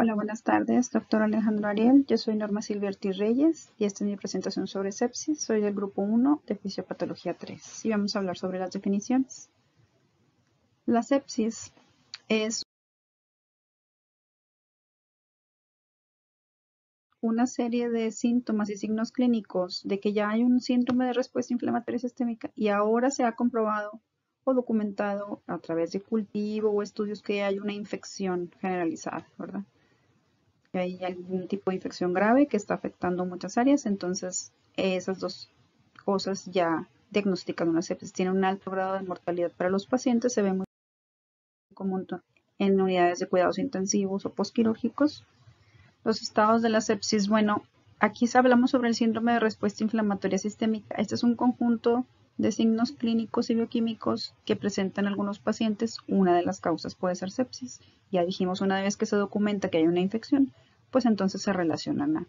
Hola, buenas tardes, doctor Alejandro Ariel. Yo soy Norma Silvia Ortiz Reyes y esta es mi presentación sobre sepsis. Soy del grupo 1 de Fisiopatología 3 y vamos a hablar sobre las definiciones. La sepsis es una serie de síntomas y signos clínicos de que ya hay un síndrome de respuesta inflamatoria sistémica y ahora se ha comprobado o documentado a través de cultivo o estudios que hay una infección generalizada, ¿verdad? Que hay algún tipo de infección grave que está afectando muchas áreas, entonces esas dos cosas ya diagnostican una sepsis. Tiene un alto grado de mortalidad para los pacientes, se ve muy común en unidades de cuidados intensivos o postquirúrgicos. Los estados de la sepsis, bueno, aquí hablamos sobre el síndrome de respuesta inflamatoria sistémica. Este es un conjunto de signos clínicos y bioquímicos que presentan algunos pacientes. Una de las causas puede ser sepsis. Ya dijimos, una vez que se documenta que hay una infección, pues entonces se relacionan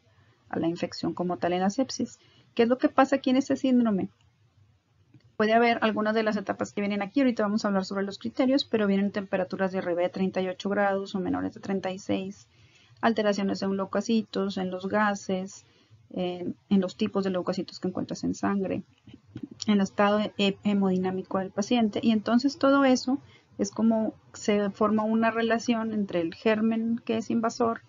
a la infección como tal en la sepsis. ¿Qué es lo que pasa aquí en este síndrome? Puede haber algunas de las etapas que vienen aquí. Ahorita vamos a hablar sobre los criterios, pero vienen temperaturas de arriba de 38 grados o menores de 36, alteraciones en leucocitos, en los gases, en los tipos de leucocitos que encuentras en sangre, en el estado hemodinámico del paciente. Y entonces todo eso es como se forma una relación entre el germen que es invasor,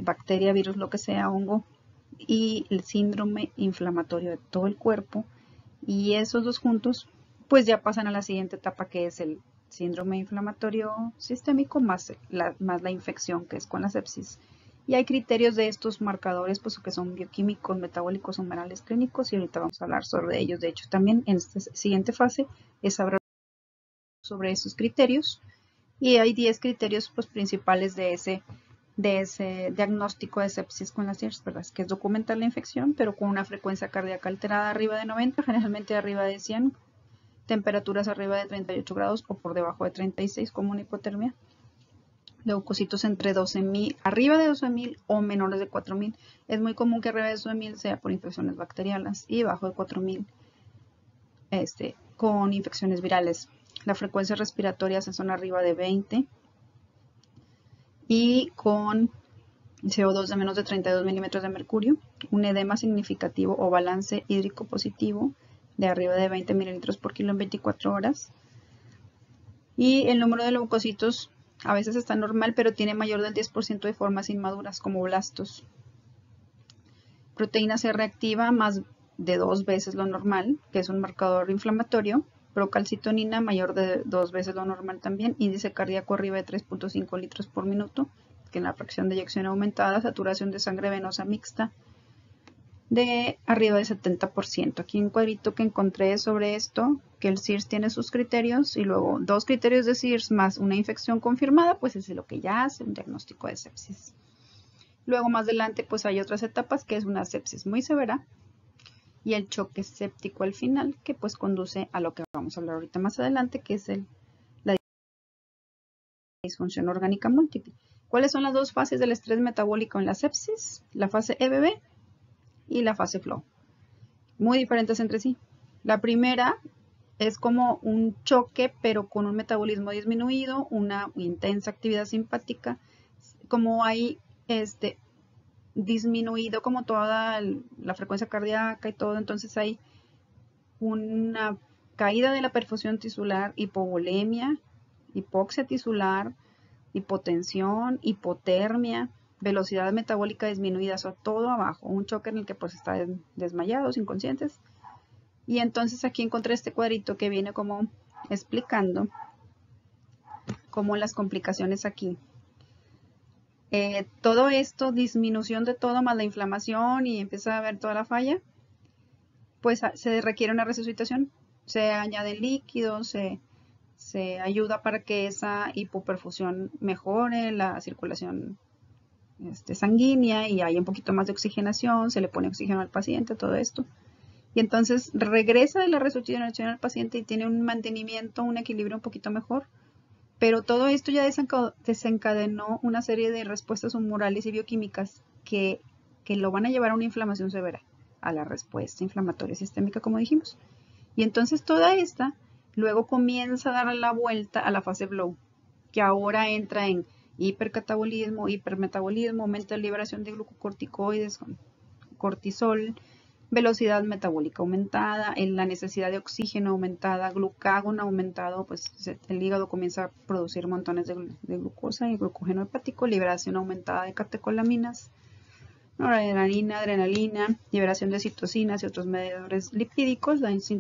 bacteria, virus, lo que sea, hongo, y el síndrome inflamatorio de todo el cuerpo. Y esos dos juntos, pues ya pasan a la siguiente etapa, que es el síndrome inflamatorio sistémico más la infección, que es con la sepsis. Y hay criterios de estos marcadores, pues que son bioquímicos, metabólicos, humorales, clínicos, y ahorita vamos a hablar sobre ellos. De hecho, también en esta siguiente fase es hablar sobre esos criterios. Y hay 10 criterios pues, principales de ese diagnóstico de sepsis con las IRS, ¿verdad? Que es documentar la infección, pero con una frecuencia cardíaca alterada arriba de 90, generalmente arriba de 100, temperaturas arriba de 38 grados o por debajo de 36 como una hipotermia, leucocitos entre 12.000, arriba de 12.000 o menores de 4.000. Es muy común que arriba de 12.000 sea por infecciones bacterianas y bajo de 4.000 con infecciones virales. La frecuencia respiratoria se son arriba de 20 y con CO2 de menos de 32 milímetros de mercurio, un edema significativo o balance hídrico positivo de arriba de 20 mililitros por kilo en 24 horas. Y el número de leucocitos a veces está normal, pero tiene mayor del 10% de formas inmaduras, como blastos. Proteína C reactiva más de 2 veces lo normal, que es un marcador inflamatorio. Procalcitonina mayor de 2 veces lo normal también. Índice cardíaco arriba de 3.5 litros por minuto, que en la fracción de eyección aumentada. Saturación de sangre venosa mixta de arriba del 70%. Aquí un cuadrito que encontré sobre esto, que el CIRS tiene sus criterios y luego 2 criterios de CIRS más una infección confirmada, pues es lo que ya hace un diagnóstico de sepsis. Luego más adelante pues hay otras etapas, que es una sepsis muy severa y el choque séptico al final, que pues conduce a lo que vamos a hablar ahorita más adelante, que es la disfunción orgánica múltiple. ¿Cuáles son las dos fases del estrés metabólico en la sepsis? La fase EBB y la fase flow. Muy diferentes entre sí. La primera es como un choque, pero con un metabolismo disminuido, una intensa actividad simpática, como hay disminuido como toda la frecuencia cardíaca y todo, entonces hay una caída de la perfusión tisular, hipovolemia, hipoxia tisular, hipotensión, hipotermia, velocidad metabólica disminuida, o sea, todo abajo, un choque en el que pues están desmayados, inconscientes. Y entonces aquí encontré este cuadrito que viene como explicando cómo las complicaciones aquí. Todo esto, disminución de todo más la inflamación y empieza a ver toda la falla, pues se requiere una resucitación, se añade líquido, se ayuda para que esa hipoperfusión mejore la circulación sanguínea y haya un poquito más de oxigenación, se le pone oxígeno al paciente, todo esto. Y entonces regresa de la resucitación al paciente y tiene un mantenimiento, un equilibrio un poquito mejor. Pero todo esto ya desencadenó una serie de respuestas humorales y bioquímicas que lo van a llevar a una inflamación severa, a la respuesta inflamatoria sistémica, como dijimos. Y entonces toda esta luego comienza a dar la vuelta a la fase flow, que ahora entra en hipercatabolismo, hipermetabolismo, aumenta la liberación de glucocorticoides, cortisol, velocidad metabólica aumentada, en la necesidad de oxígeno aumentada, glucagón aumentado, pues el hígado comienza a producir montones de glucosa y glucógeno hepático, liberación aumentada de catecolaminas, noradrenalina, adrenalina, liberación de citocinas y otros mediadores lipídicos, las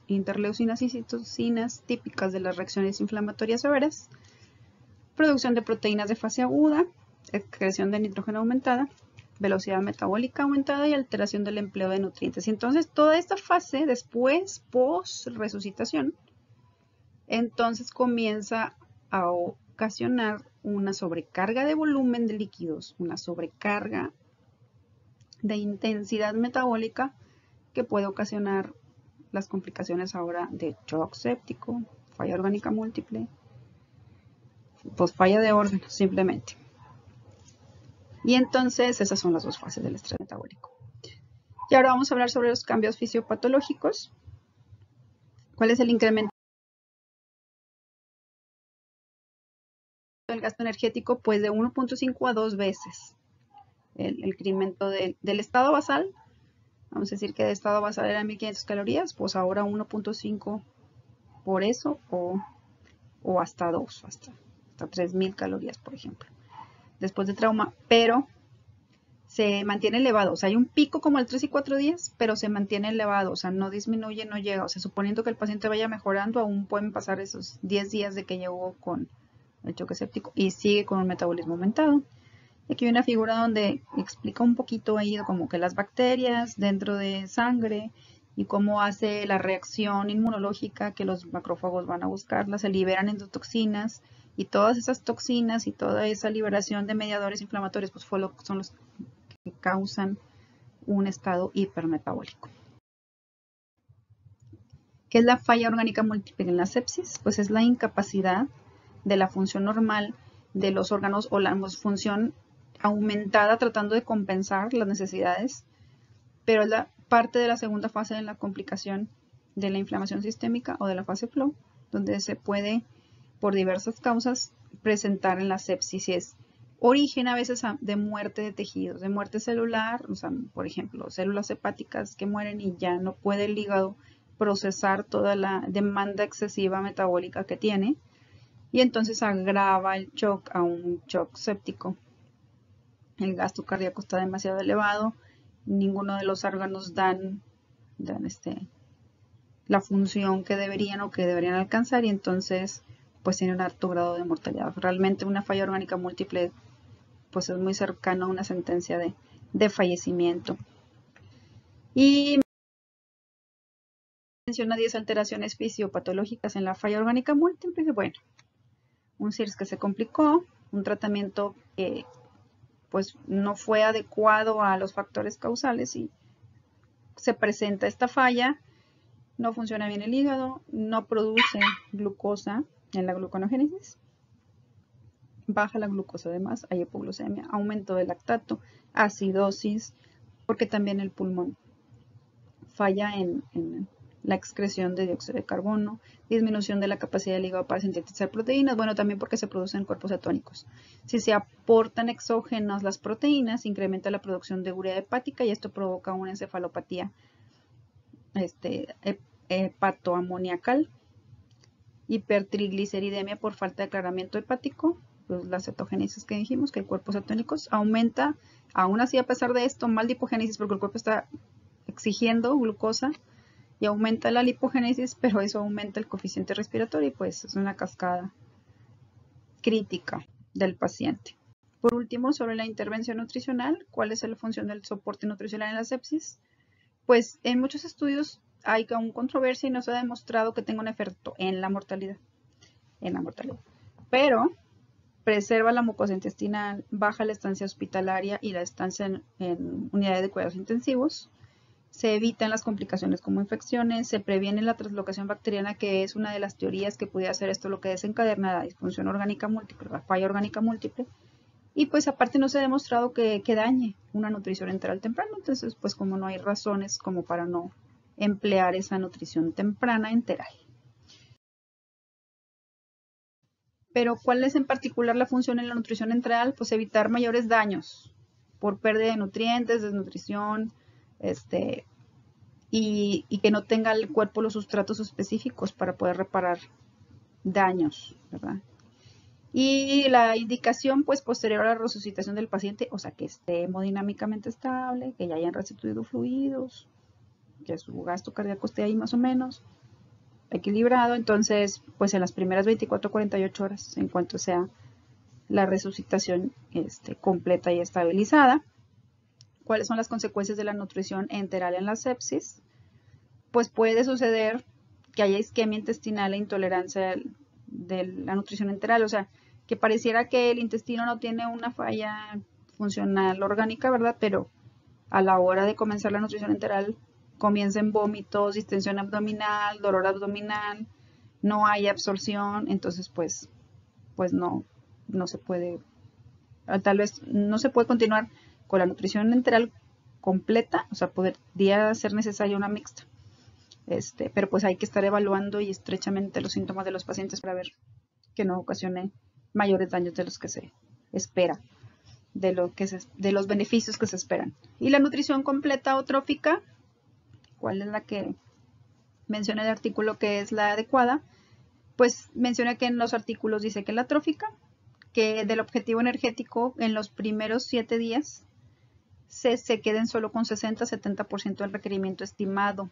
interleucinas y citocinas típicas de las reacciones inflamatorias severas, producción de proteínas de fase aguda, excreción de nitrógeno aumentada, velocidad metabólica aumentada y alteración del empleo de nutrientes. Y entonces toda esta fase después, post resucitación, entonces comienza a ocasionar una sobrecarga de volumen de líquidos, una sobrecarga de intensidad metabólica que puede ocasionar las complicaciones ahora de shock séptico, falla orgánica múltiple, pues falla de órganos simplemente. Y entonces esas son las dos fases del estrés metabólico. Y ahora vamos a hablar sobre los cambios fisiopatológicos. ¿Cuál es el incremento del gasto energético? Pues de 1.5 a 2 veces el incremento del estado basal. Vamos a decir que de estado basal eran 1500 calorías, pues ahora 1.5 por eso o hasta 2, hasta 3000 calorías, por ejemplo, después de trauma, pero se mantiene elevado. O sea, hay un pico como el 3 y 4 días, pero se mantiene elevado, o sea, no disminuye, no llega. O sea, suponiendo que el paciente vaya mejorando, aún pueden pasar esos 10 días de que llegó con el choque séptico y sigue con un metabolismo aumentado. Aquí hay una figura donde explica un poquito ahí como que las bacterias dentro de sangre y cómo hace la reacción inmunológica que los macrófagos van a buscarla, se liberan endotoxinas y todas esas toxinas y toda esa liberación de mediadores inflamatorios pues son los que causan un estado hipermetabólico. ¿Qué es la falla orgánica múltiple en la sepsis? Pues es la incapacidad de la función normal de los órganos o la función aumentada tratando de compensar las necesidades, pero es la parte de la segunda fase de la complicación de la inflamación sistémica o de la fase flow, donde se puede, por diversas causas, presentar en la sepsis. Y es origen a veces de muerte de tejidos, de muerte celular, o sea, por ejemplo, células hepáticas que mueren y ya no puede el hígado procesar toda la demanda excesiva metabólica que tiene, y entonces agrava el shock a un shock séptico. El gasto cardíaco está demasiado elevado, ninguno de los órganos dan la función que deberían o que deberían alcanzar y entonces pues tiene un alto grado de mortalidad. Realmente una falla orgánica múltiple pues es muy cercano a una sentencia de fallecimiento. Y menciona 10 alteraciones fisiopatológicas en la falla orgánica múltiple. Bueno, un CIRS que se complicó, un tratamiento que pues no fue adecuado a los factores causales y se presenta esta falla, no funciona bien el hígado, no produce glucosa en la gluconogénesis, baja la glucosa además, hay hipoglucemia, aumento del lactato, acidosis, porque también el pulmón falla en la excreción de dióxido de carbono, disminución de la capacidad del hígado para sintetizar proteínas, bueno, también porque se producen cuerpos cetónicos. Si se aportan exógenos las proteínas, incrementa la producción de urea hepática y esto provoca una encefalopatía hepatoamoniacal, hipertrigliceridemia por falta de aclaramiento hepático, pues la cetogénesis que dijimos, que el cuerpo cetónico aumenta, aún así a pesar de esto, mal lipogénesis porque el cuerpo está exigiendo glucosa y aumenta la lipogénesis, pero eso aumenta el coeficiente respiratorio y pues es una cascada crítica del paciente. Por último, sobre la intervención nutricional, ¿cuál es la función del soporte nutricional en la sepsis? Pues en muchos estudios hay aún controversia y no se ha demostrado que tenga un efecto en la mortalidad. Pero preserva la mucosa intestinal, baja la estancia hospitalaria y la estancia en unidades de cuidados intensivos. Se evitan las complicaciones como infecciones, se previene la translocación bacteriana, que es una de las teorías que pudiera hacer esto lo que desencadena la disfunción orgánica múltiple, la falla orgánica múltiple. Y pues aparte no se ha demostrado que dañe una nutrición enteral temprana, entonces pues como no hay razones como para no emplear esa nutrición temprana enteral. Pero ¿cuál es en particular la función en la nutrición enteral? Pues evitar mayores daños por pérdida de nutrientes, desnutrición, y que no tenga el cuerpo los sustratos específicos para poder reparar daños, ¿verdad? Y la indicación, pues, posterior a la resucitación del paciente, o sea, que esté hemodinámicamente estable, que ya hayan restituido fluidos, que su gasto cardíaco esté ahí más o menos equilibrado. Entonces, pues en las primeras 24 a 48 horas, en cuanto sea la resucitación completa y estabilizada. ¿Cuáles son las consecuencias de la nutrición enteral en la sepsis? Pues puede suceder que haya isquemia intestinal e intolerancia de la nutrición enteral, o sea, que pareciera que el intestino no tiene una falla funcional orgánica, ¿verdad? Pero a la hora de comenzar la nutrición enteral comienzan vómitos, distensión abdominal, dolor abdominal, no hay absorción, entonces pues no se puede, tal vez no se puede continuar con la nutrición enteral completa, o sea, podría ser necesaria una mixta. Pero pues hay que estar evaluando y estrechamente los síntomas de los pacientes para ver que no ocasione mayores daños de los que se espera, de los beneficios que se esperan. Y la nutrición completa o trófica, ¿cuál es la que menciona el artículo que es la adecuada? Pues menciona que en los artículos dice que la trófica, que del objetivo energético en los primeros 7 días se queden solo con 60-70% del requerimiento estimado,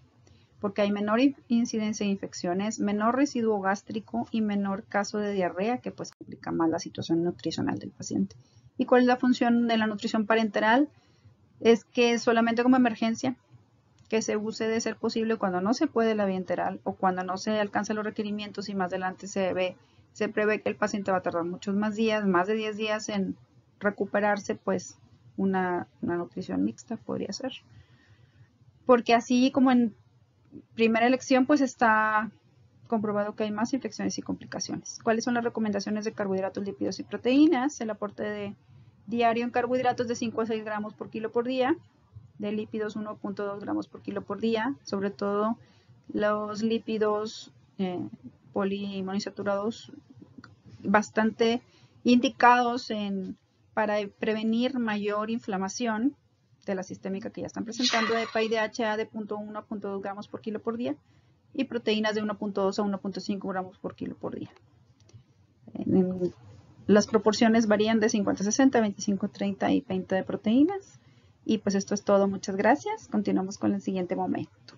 porque hay menor incidencia de infecciones, menor residuo gástrico y menor caso de diarrea, que pues complica más la situación nutricional del paciente. ¿Y cuál es la función de la nutrición parenteral? Es que solamente como emergencia, que se use de ser posible cuando no se puede la vía enteral o cuando no se alcanzan los requerimientos y más adelante se prevé que el paciente va a tardar muchos más días, más de 10 días en recuperarse, pues una nutrición mixta podría ser. Porque así como en primera elección, pues está comprobado que hay más infecciones y complicaciones. ¿Cuáles son las recomendaciones de carbohidratos, lípidos y proteínas? El aporte diario en carbohidratos de 5 a 6 gramos por kilo por día, de lípidos 1.2 gramos por kilo por día, sobre todo los lípidos poliinsaturadados bastante indicados para prevenir mayor inflamación de la sistémica que ya están presentando, EPA y DHA de 0.1 a 0.2 gramos por kilo por día y proteínas de 1.2 a 1.5 gramos por kilo por día. Las proporciones varían de 50-60, 25-30 y 20 de proteínas. Y pues esto es todo. Muchas gracias. Continuamos con el siguiente momento.